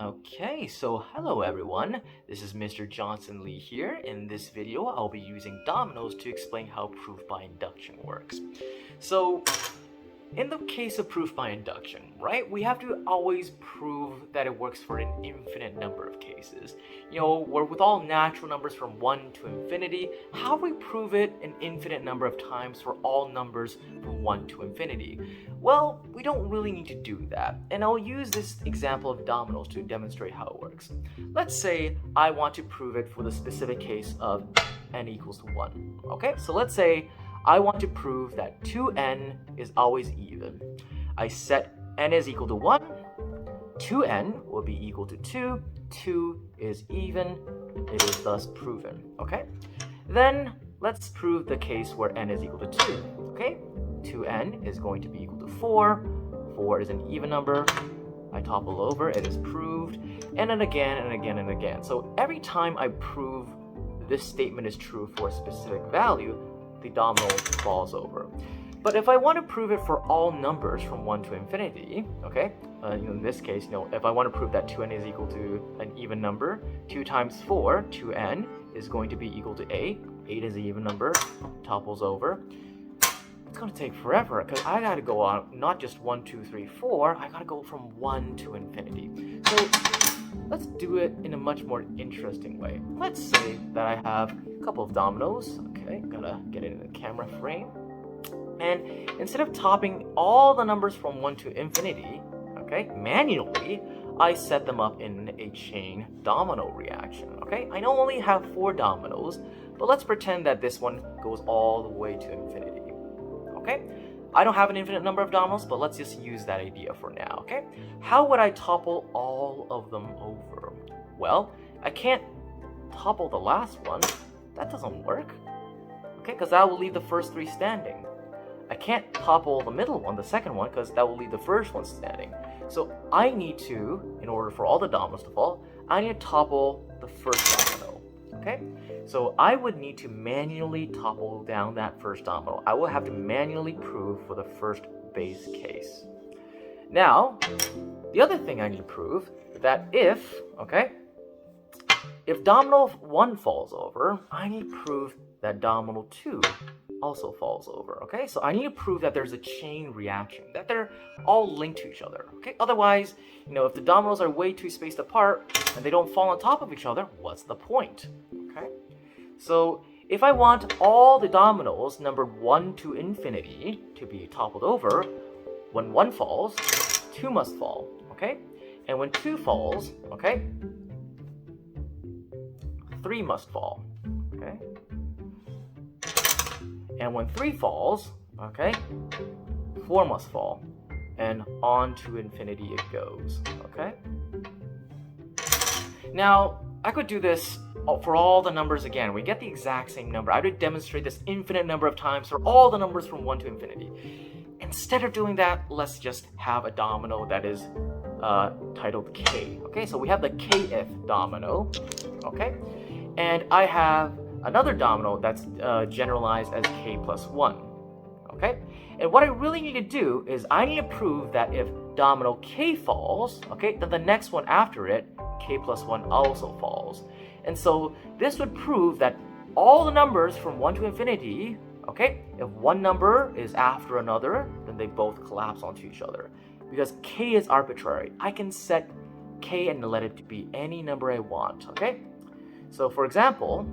Okay, so hello everyone. This is Mr. Johnson Lee here. In this video, I'll be using Dominos to explain how proof by induction works. So, in the case of proof by induction, right, we have to always prove that it works for an infinite number of cases. Where with all natural numbers from 1 to infinity, how do we prove it an infinite number of times for all numbers from 1 to infinity? Well, we don't really need to do that, and I'll use this example of Dominos to demonstrate how it works. Let's say I want to prove it for the specific case of n equals to 1. Okay, so let's say I want to prove that 2n is always even. I set n is equal to 1, 2n will be equal to 2, 2 is even, it is thus proven, okay? Then let's prove the case where n is equal to 2, okay? 2n is going to be equal to 4, 4 is an even number, I topple over, it is proved, and then again and again and again. So every time I prove this statement is true for a specific value, the domino falls over. But if I want to prove it for all numbers from 1 to infinity, okay, in this case, if I want to prove that 2n is equal to an even number, 2 times 4, 2n, is going to be equal to 8. 8 is an even number, topples over. It's going to take forever because I got to go on not just 1, 2, 3, 4, I got to go from 1 to infinity. So let's do it in a much more interesting way. Let's say that I have a couple of dominoes. Okay, gotta get it in the camera frame. And instead of topping all the numbers from 1 to infinity, okay, manually, I set them up in a chain domino reaction. Okay, I know I only have 4 dominoes, but let's pretend that this one goes all the way to infinity. Okay, I don't have an infinite number of dominoes, but let's just use that idea for now. Okay, how would I topple all of them over? Well, I can't topple the last one. That doesn't work. Okay, because that will leave the first 3 standing. I can't topple the middle one, the second one, because that will leave the first one standing. So I need to, in order for all the dominoes to fall, I need to topple the first domino. Okay, so I would need to manually topple down that first domino. I will have to manually prove for the first base case. Now, the other thing I need to prove that if domino 1 falls over, I need to prove that domino 2 also falls over, okay? So I need to prove that there's a chain reaction, that they're all linked to each other, okay? Otherwise, if the dominoes are way too spaced apart and they don't fall on top of each other, what's the point, okay? So if I want all the dominoes numbered 1 to infinity to be toppled over, when 1 falls, 2 must fall, okay? And when 2 falls, okay, 3 must fall, okay? And when 3 falls, okay, 4 must fall. And on to infinity it goes, okay? Now, I could do this for all the numbers again. We get the exact same number. I would demonstrate this infinite number of times for all the numbers from 1 to infinity. Instead of doing that, let's just have a domino that is titled K. Okay, so we have the kth domino, okay? And I have another domino that's generalized as k plus 1, okay? And what I really need to do is I need to prove that if domino k falls, okay, then the next one after it, k plus 1 also falls. And so this would prove that all the numbers from 1 to infinity, okay, if one number is after another, then they both collapse onto each other. Because k is arbitrary. I can set k and let it be any number I want, okay? So for example,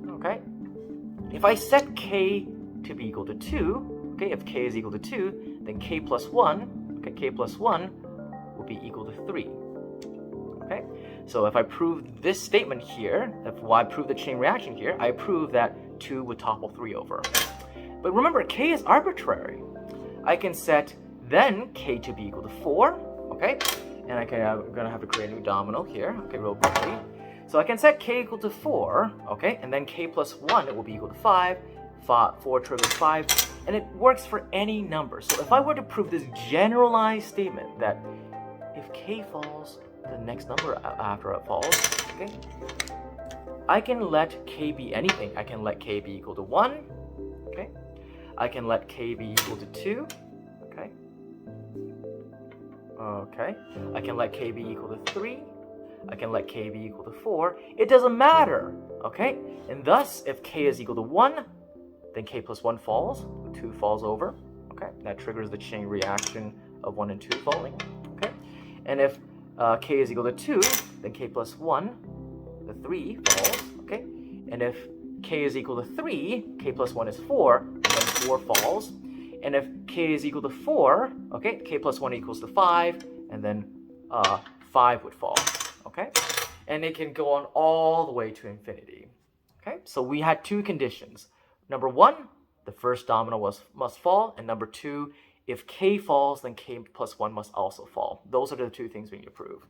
okay, if I set k to be equal to 2, okay, if k is equal to 2, then k plus 1, okay, k plus 1 will be equal to 3, okay? So if I prove this statement here, if I prove the chain reaction here, I prove that 2 would topple 3 over. But remember, k is arbitrary. I can set then k to be equal to 4, okay? And I'm gonna have to create a new domino here, okay, real quickly. So I can set k equal to 4, okay, and then k plus 1 it will be equal to 5. 4 triggers 5, and it works for any number. So if I were to prove this generalized statement that if k falls, the next number after it falls, okay, I can let k be anything. I can let k be equal to 1, okay, I can let k be equal to 2, okay, Okay, I can let k be equal to 3. I can let k be equal to 4. It doesn't matter, okay? And thus, if k is equal to 1, then k plus 1 falls, 2 falls over, okay? That triggers the chain reaction of 1 and 2 falling, okay? And if k is equal to 2, then k plus 1, the 3 falls, okay? And if k is equal to 3, k plus 1 is 4, and then 4 falls. And if k is equal to 4, okay, k plus 1 equals to 5, and then 5 would fall, okay? And it can go on all the way to infinity, okay? So we had two conditions. Number 1, the first domino must fall, and number 2, if k falls, then k plus 1 must also fall. Those are the two things we need to prove.